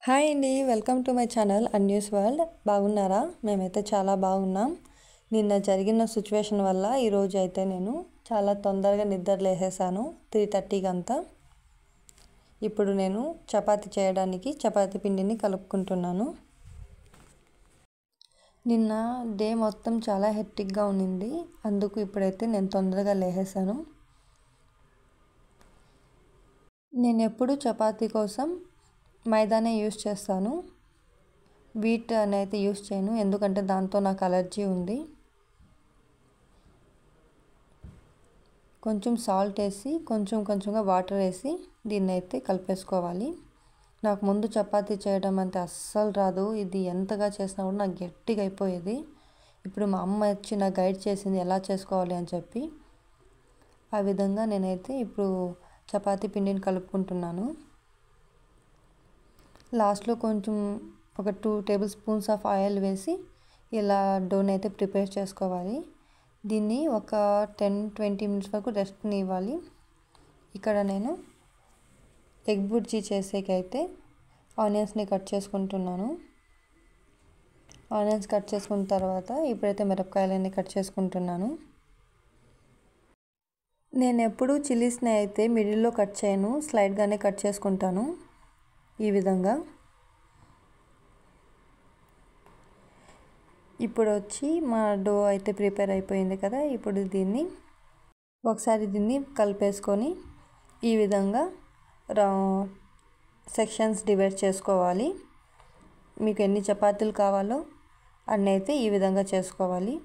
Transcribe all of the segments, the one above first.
Hi అండి, welcome to my channel అన్యూస్ world. బాగున్నారా? మేమైతే చాలా బాగున్నాం. నిన్న జరిగిన సిచ్యువేషన్ వల్ల ఈరోజు అయితే నేను చాలా తొందరగా నిద్ర లేసేసాను, 3:30కి అంతా. ఇప్పుడు నేను చపాతీ చేయడానికి చపాతీ పిండిని కలుపుకుంటున్నాను. నిన్న డే మొత్తం చాలా హెక్టిక్గా ఉన్నింది, అందుకు ఇప్పుడైతే నేను తొందరగా లేసేసాను. నేను ఎప్పుడు చపాతీ కోసం మైదానే యూస్ చేస్తాను, వీట్ అనేది యూస్ చేయను, ఎందుకంటే దాంతో నాకు అలర్జీ ఉంది. కొంచెం సాల్ట్ వేసి కొంచెంగా వాటర్ వేసి దీన్ని అయితే కలిపేసుకోవాలి. నాకు ముందు చపాతీ చేయడం అంటే అస్సలు రాదు, ఇది ఎంతగా చేసినా కూడా నాకు గట్టిగా అయిపోయేది. ఇప్పుడు మా అమ్మ వచ్చి నాకు గైడ్ చేసింది ఎలా చేసుకోవాలి అని చెప్పి. ఆ విధంగా నేనైతే ఇప్పుడు చపాతీ పిండిని కలుపుకుంటున్నాను. లాస్ట్లో కొంచెం ఒక 2 టేబుల్ స్పూన్స్ ఆఫ్ ఆయిల్ వేసి ఇలా డోని అయితే ప్రిపేర్ చేసుకోవాలి. దీన్ని ఒక 10-20 మినిట్స్ వరకు రెస్ట్ని ఇవ్వాలి. ఇక్కడ నేను ఎగ్ బుర్జీ చేసేకైతే ఆనియన్స్ని కట్ చేసుకుంటున్నాను. ఆనియన్స్ కట్ చేసుకున్న తర్వాత ఇప్పుడైతే మిరపకాయలన్నీ కట్ చేసుకుంటున్నాను. నేను ఎప్పుడు చిల్లీస్ని అయితే మిడిల్లో కట్ చేయను, స్లైడ్గానే కట్ చేసుకుంటాను. ఈ విధంగా ఇప్పుడు వచ్చి మా డో అయితే ప్రిపేర్ అయిపోయింది కదా. ఇప్పుడు ఒకసారి దీన్ని కలిపేసుకొని ఈ విధంగా సెక్షన్స్ డివైడ్ చేసుకోవాలి. మీకు ఎన్ని చపాతీలు కావాలో అన్నీ అయితే ఈ విధంగా చేసుకోవాలి.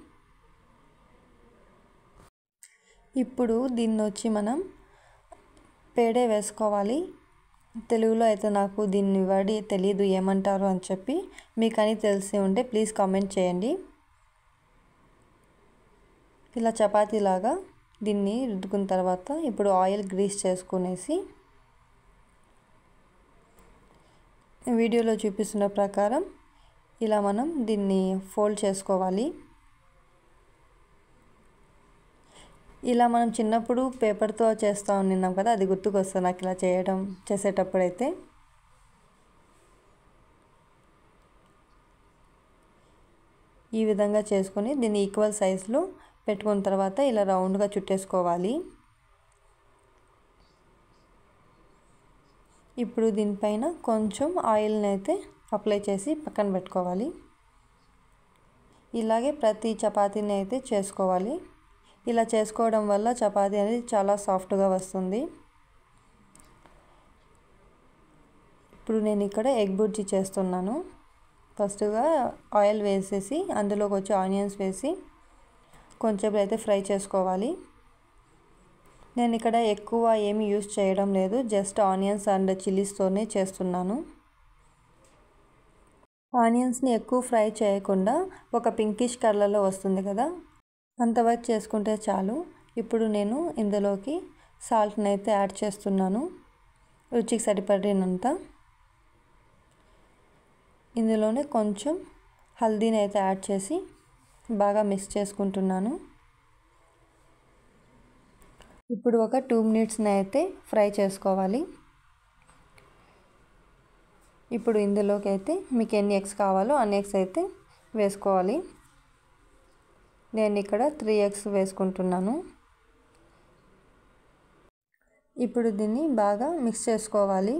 ఇప్పుడు దీన్ని వచ్చి మనం పేడే వేసుకోవాలి. తెలుగులో అయితే నాకు దీన్ని వర్డ్ తెలీదు ఏమంటారు అని చెప్పి, మీకు అని తెలిసి ఉంటే ప్లీజ్ కామెంట్ చేయండి. ఇలా చపాతీలాగా దీన్ని రుద్దుకున్న తర్వాత ఇప్పుడు ఆయిల్ గ్రీస్ చేసుకునేసి వీడియోలో చూపిస్తున్న ప్రకారం ఇలా మనం దీన్ని ఫోల్డ్ చేసుకోవాలి. ఇలా మనం చిన్నప్పుడు పేపర్తో చేస్తూ ఉన్నాం కదా, అది గుర్తుకొస్తుంది నాకు ఇలా చేసేటప్పుడైతే. ఈ విధంగా చేసుకొని దీన్ని ఈక్వల్ సైజులో పెట్టుకున్న తర్వాత ఇలా రౌండ్గా చుట్టేసుకోవాలి. ఇప్పుడు దీనిపైన కొంచెం ఆయిల్ని అయితే అప్లై చేసి పక్కన పెట్టుకోవాలి. ఇలాగే ప్రతి చపాతీని అయితే చేసుకోవాలి. ఇలా చేసుకోవడం వల్ల చపాతీ అనేది చాలా సాఫ్ట్గా వస్తుంది. ఇప్పుడు నేను ఇక్కడ ఎగ్ బుర్జీ చేస్తున్నాను. ఫస్ట్గా ఆయిల్ వేసేసి అందులోకి వచ్చి ఆనియన్స్ వేసి కొంచెం అయితే ఫ్రై చేసుకోవాలి. నేను ఇక్కడ ఎక్కువ ఏమీ యూస్ చేయడం లేదు, జస్ట్ ఆనియన్స్ అండ్ చిల్లీస్తోనే చేస్తున్నాను. ఆనియన్స్ని ఎక్కువ ఫ్రై చేయకుండా ఒక పింకిష్ కలర్లో వస్తుంది కదా, అంతవరకు చేసుకుంటే చాలు. ఇప్పుడు నేను ఇందులోకి సాల్ట్ని అయితే యాడ్ చేస్తున్నాను, రుచికి సరిపడినంత. ఇందులోనే కొంచెం హల్దీని అయితే యాడ్ చేసి బాగా మిక్స్ చేసుకుంటున్నాను. ఇప్పుడు ఒక 2 మినిట్స్ని అయితే ఫ్రై చేసుకోవాలి. ఇప్పుడు ఇందులోకి అయితే మీకు ఎన్ని ఎగ్స్ కావాలో అన్ని ఎగ్స్ అయితే వేసుకోవాలి. నేను ఇక్కడ 3 ఎగ్స్ వేసుకుంటున్నాను. ఇప్పుడు దీన్ని బాగా మిక్స్ చేసుకోవాలి.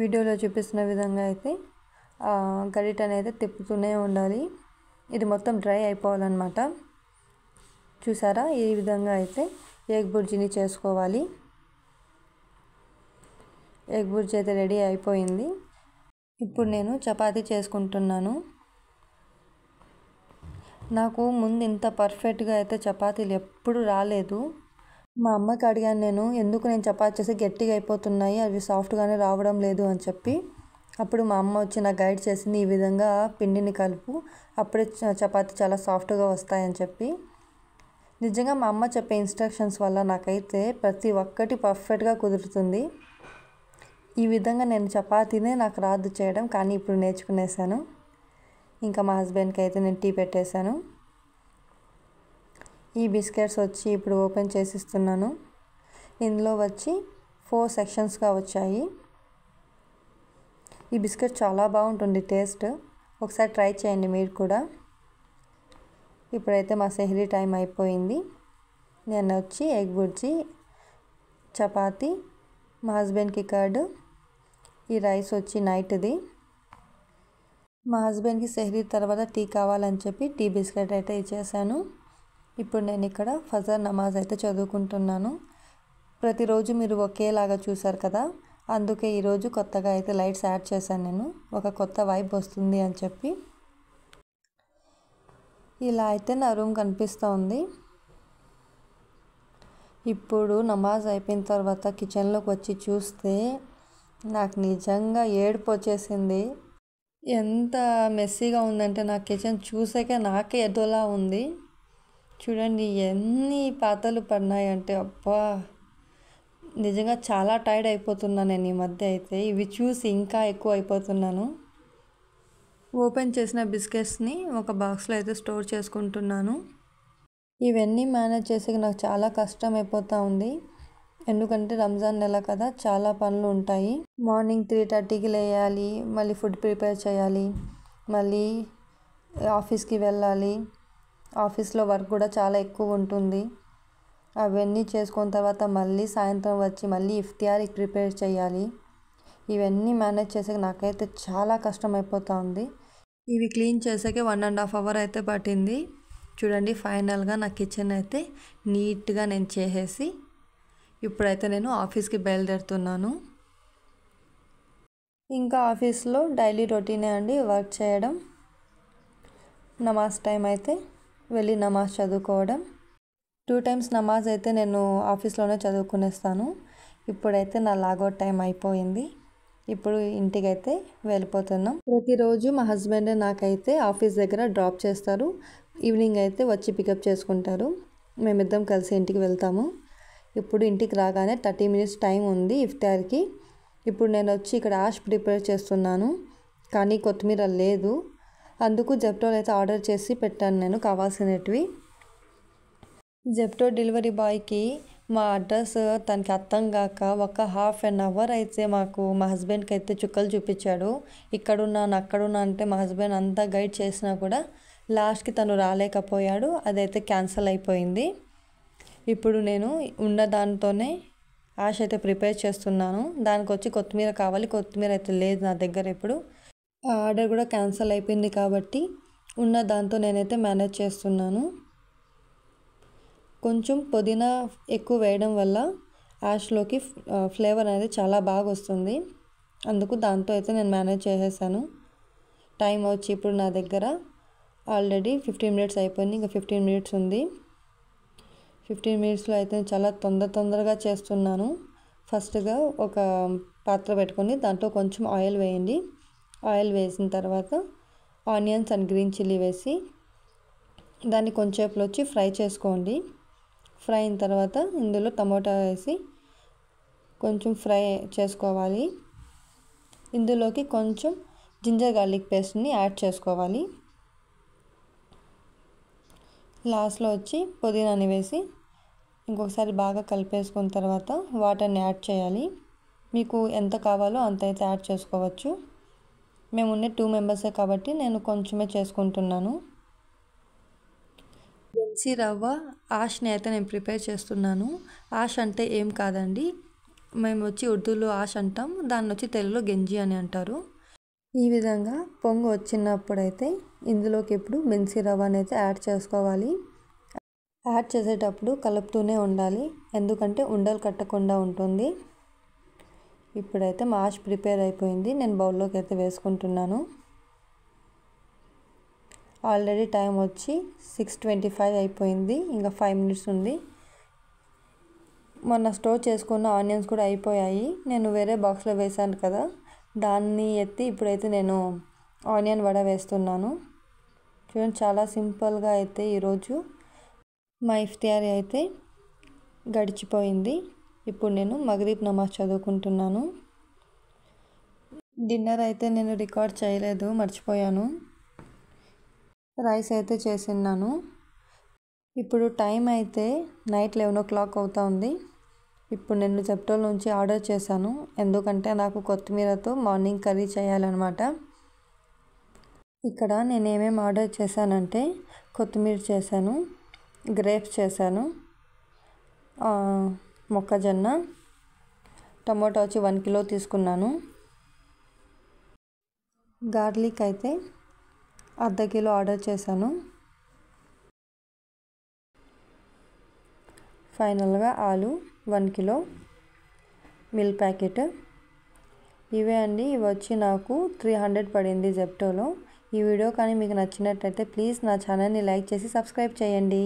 వీడియోలో చూపిస్తున్న విధంగా అయితే గరిటెని అయితే తిప్పుతూనే ఉండాలి. ఇది మొత్తం డ్రై అయిపోవాలన్నమాట. చూసారా, ఈ విధంగా అయితే ఎగ్ బుర్జీని చేసుకోవాలి. ఎగ్ బుర్జీ అయితే రెడీ అయిపోయింది. ఇప్పుడు నేను చపాతీ చేసుకుంటున్నాను. నాకు ముందు ఇంత పర్ఫెక్ట్గా అయితే చపాతీలు ఎప్పుడు రాలేదు. మా అమ్మకి అడిగాను నేను, ఎందుకు నేను చపాతీ చేసి గట్టిగా అయిపోతున్నాయి, అవి సాఫ్ట్గానే రావడం లేదు అని చెప్పి. అప్పుడు మా అమ్మ వచ్చి నాకు గైడ్ చేసింది, ఈ విధంగా పిండిని కలుపు, అప్పుడే చపాతీ చాలా సాఫ్ట్గా వస్తాయని చెప్పి. నిజంగా మా అమ్మ చెప్పే ఇన్స్ట్రక్షన్స్ వల్ల నాకైతే ప్రతి ఒక్కటి పర్ఫెక్ట్గా కుదురుతుంది. ఈ విధంగా నేను చపాతీనే నాకు రాదు చేయడం, కానీ ఇప్పుడు నేర్చుకునేసాను. ఇంకా మా హస్బెండ్కి అయితే నేను టీ పెట్టేశాను. ఈ బిస్కెట్స్ వచ్చి ఇప్పుడు ఓపెన్ చేసిస్తున్నాను. ఇందులో వచ్చి 4 సెక్షన్స్గా వచ్చాయి. ఈ బిస్కెట్ చాలా బాగుంటుంది టేస్ట్, ఒకసారి ట్రై చేయండి మీరు కూడా. ఇప్పుడైతే మా సెహరీ టైం అయిపోయింది. నేను వచ్చి ఎగ్ బుర్జీ, చపాతి, మా హస్బెండ్కి కర్డ్, ఈ రైస్ వచ్చి నైట్ది. మా హస్బెండ్కి సెహరీ తర్వాత టీ కావాలని చెప్పి టీ బిస్కెట్ అయితే ఇచ్చేసాను. ఇప్పుడు నేను ఇక్కడ ఫజర్ నమాజ్ అయితే చదువుకుంటున్నాను. ప్రతిరోజు మీరు ఒకేలాగా చూసారు కదా, అందుకే ఈరోజు కొత్తగా అయితే లైట్స్ యాడ్ చేశాను నేను, ఒక కొత్త వైబ్ వస్తుంది అని చెప్పి. ఇలా అయితే నా రూమ్ కనిపిస్తూ ఉంది. ఇప్పుడు నమాజ్ అయిపోయిన తర్వాత కిచెన్లోకి వచ్చి చూస్తే నాకు నిజంగా ఏడుపు వచ్చేసింది. ఎంత మెస్సీగా ఉందంటే నా కిచెన్ చూసాకే నాకే ఎదోలా ఉంది. చూడండి ఎన్ని పాతలు పడినాయంటే, అబ్బా నిజంగా చాలా టైర్డ్ అయిపోతున్నాను నేను ఈ మధ్య అయితే. ఇవి చూసి ఇంకా ఎక్కువ అయిపోతున్నాను. ఓపెన్ చేసిన బిస్కెట్స్ని ఒక బాక్స్లో అయితే స్టోర్ చేసుకుంటున్నాను. ఇవన్నీ మేనేజ్ చేసేకి నాకు చాలా కష్టం అయిపోతూ ఉంది. ఎందుకంటే రంజాన్ నెల కదా, చాలా పనులు ఉంటాయి. మార్నింగ్ 3:30కి లేయాలి, మళ్ళీ ఫుడ్ ప్రిపేర్ చేయాలి, మళ్ళీ ఆఫీస్కి వెళ్ళాలి. ఆఫీస్లో వర్క్ కూడా చాలా ఎక్కువ ఉంటుంది. అవన్నీ చేసుకున్న తర్వాత మళ్ళీ సాయంత్రం వచ్చి మళ్ళీ ఇఫ్తియార్కి ప్రిపేర్ చేయాలి. ఇవన్నీ మేనేజ్ చేసాక నాకైతే చాలా కష్టం అయిపోతూ ఉంది. ఇవి క్లీన్ చేసాకే 1.5 hours అయితే పట్టింది. చూడండి ఫైనల్గా నా కిచెన్ అయితే నీట్గా నేను చేసేసి ఇప్పుడైతే నేను ఆఫీస్కి బయలుదేరుతున్నాను. ఇంకా ఆఫీస్లో డైలీ రొటీనే అండి వర్క్ చేయడం, నమాజ్ టైం అయితే వెళ్ళి నమాజ్ చదువుకోవడం. 2 times నమాజ్ అయితే నేను ఆఫీస్లోనే చదువుకునేస్తాను. ఇప్పుడైతే నా లాగౌట్ టైం అయిపోయింది. ఇప్పుడు ఇంటికి అయితే వెళ్ళిపోతున్నాం. ప్రతిరోజు మా హస్బెండ్ నాకైతే ఆఫీస్ దగ్గర డ్రాప్ చేస్తారు, ఈవినింగ్ అయితే వచ్చి పికప్ చేసుకుంటారు. మేమిద్దరం కలిసి ఇంటికి వెళ్తాము. ఇప్పుడు ఇంటికి రాగానే 30 minutes టైం ఉంది ఇఫ్తార్కి. ఇప్పుడు నేను వచ్చి ఇక్కడ ఆష్ ప్రిపేర్ చేస్తున్నాను, కానీ కొత్తిమీర లేదు. అందుకు జెప్టోలో అయితే ఆర్డర్ చేసి పెట్టాను నేను కావాల్సినవి. జెప్టో డెలివరీ బాయ్కి మా అడ్రస్ తనకి అర్థం కాక ఒక 1/2 hour అయితే మాకు మా హస్బెండ్కి అయితే చుక్కలు చూపించాడు. ఇక్కడున్నాను అక్కడున్నా అంటే మా హస్బెండ్ అంతా గైడ్ చేసినా కూడా లాస్ట్కి తను రాలేకపోయాడు. అదైతే క్యాన్సిల్ అయిపోయింది. ఇప్పుడు నేను ఉన్న దాంతోనే ఆష్ అయితే ప్రిపేర్ చేస్తున్నాను. దానికి వచ్చి కొత్తిమీర కావాలి, కొత్తిమీర అయితే లేదు నా దగ్గర. ఇప్పుడు ఆ ఆర్డర్ కూడా క్యాన్సిల్ అయిపోయింది కాబట్టి ఉన్న దాంతో నేనైతే మేనేజ్ చేస్తున్నాను. కొంచెం పుదీనా ఎక్కువ వేయడం వల్ల యాష్లోకి ఫ్లేవర్ అనేది చాలా బాగా వస్తుంది. అందుకు దాంతో అయితే నేను మేనేజ్ చేసేసాను. టైం వచ్చి ఇప్పుడు నా దగ్గర ఆల్రెడీ 15 minutes అయిపోయింది, ఇంకా 15 minutes ఉంది. 15 minutesలో అయితే చాలా తొందరగా చేస్తున్నాను. ఫస్ట్గా ఒక పాత్ర పెట్టుకొని దాంట్లో కొంచెం ఆయిల్ వేయండి. ఆయిల్ వేసిన తర్వాత ఆనియన్స్ అండ్ గ్రీన్ చిల్లీ వేసి దాన్ని కొంచెంసేపు వచ్చి ఫ్రై చేసుకోండి. ఫ్రై అయిన తర్వాత ఇందులో టమోటా వేసి కొంచెం ఫ్రై చేసుకోవాలి. ఇందులోకి కొంచెం జింజర్ గార్లిక్ పేస్ట్ని యాడ్ చేసుకోవాలి. లాస్ట్లో వచ్చి పుదీనాని వేసి ఇంకొకసారి బాగా కలిపేసుకున్న తర్వాత వాటర్ని యాడ్ చేయాలి. మీకు ఎంత కావాలో అంత అయితే యాడ్ చేసుకోవచ్చు. మేము ఉండే 2 members కాబట్టి నేను కొంచెమే చేసుకుంటున్నాను. బెన్సీ రవ్వ ఆష్ని అయితే నేను ప్రిపేర్ చేస్తున్నాను. ఆష్ అంటే ఏం కాదండి, మేము వచ్చి ఉర్దూలో ఆష్ అంటాం, దాన్ని వచ్చి తెలుగులో గెంజి అని అంటారు. ఈ విధంగా పొంగు వచ్చినప్పుడైతే ఇందులోకి ఇప్పుడు బెన్సీ రవ్వని అయితే యాడ్ చేసుకోవాలి. యాడ్ చేసేటప్పుడు కలుపుతూనే ఉండాలి, ఎందుకంటే ఉండలు కట్టకుండా ఉంటుంది. ఇప్పుడైతే మా ఆష్ ప్రిపేర్ అయిపోయింది. నేను బౌల్లోకి అయితే వేసుకుంటున్నాను. ఆల్రెడీ టైం వచ్చి 6:25 అయిపోయింది, ఇంకా 5 minutes ఉంది. మొన్న స్టోర్ చేసుకున్న ఆనియన్స్ కూడా అయిపోయాయి. నేను వేరే బాక్స్లో వేసాను కదా, దాన్ని ఎత్తి ఇప్పుడైతే నేను ఆనియన్ వడ వేస్తున్నాను. చూడండి చాలా సింపుల్గా అయితే ఈరోజు మా ఇఫ్తియారీ అయితే గడిచిపోయింది. ఇప్పుడు నేను మగ్రిబ్ నమాజ్ చదువుకుంటున్నాను. డిన్నర్ అయితే నేను రికార్డ్ చేయలేదు, మర్చిపోయాను. రైస్ అయితే చేసిన్నాను. ఇప్పుడు టైం అయితే నైట్ 11 అవుతా ఉంది. ఇప్పుడు నేను జెప్టో నుంచి ఆర్డర్ చేశాను, ఎందుకంటే నాకు కొత్తిమీరతో మార్నింగ్ కర్రీ చేయాలన్నమాట. ఇక్కడ నేను ఏమేమి ఆర్డర్ చేశానంటే కొత్తిమీర చేశాను, గ్రేప్స్ చేశాను, మొక్కజొన్న, టమాటో వచ్చి 1 కిలో తీసుకున్నాను, గార్లిక్ అయితే అర్ధ కిలో ఆర్డర్ చేశాను, ఫైనల్గా ఆలు 1 కిలో, మిల్క్ ప్యాకెట్. ఇవే అండి. ఇవి వచ్చి నాకు 300 పడింది జెప్టోలో. ఈ వీడియో కానీ మీకు నచ్చినట్టయితే ప్లీజ్ నా ఛానల్ని లైక్ చేసి సబ్స్క్రైబ్ చేయండి.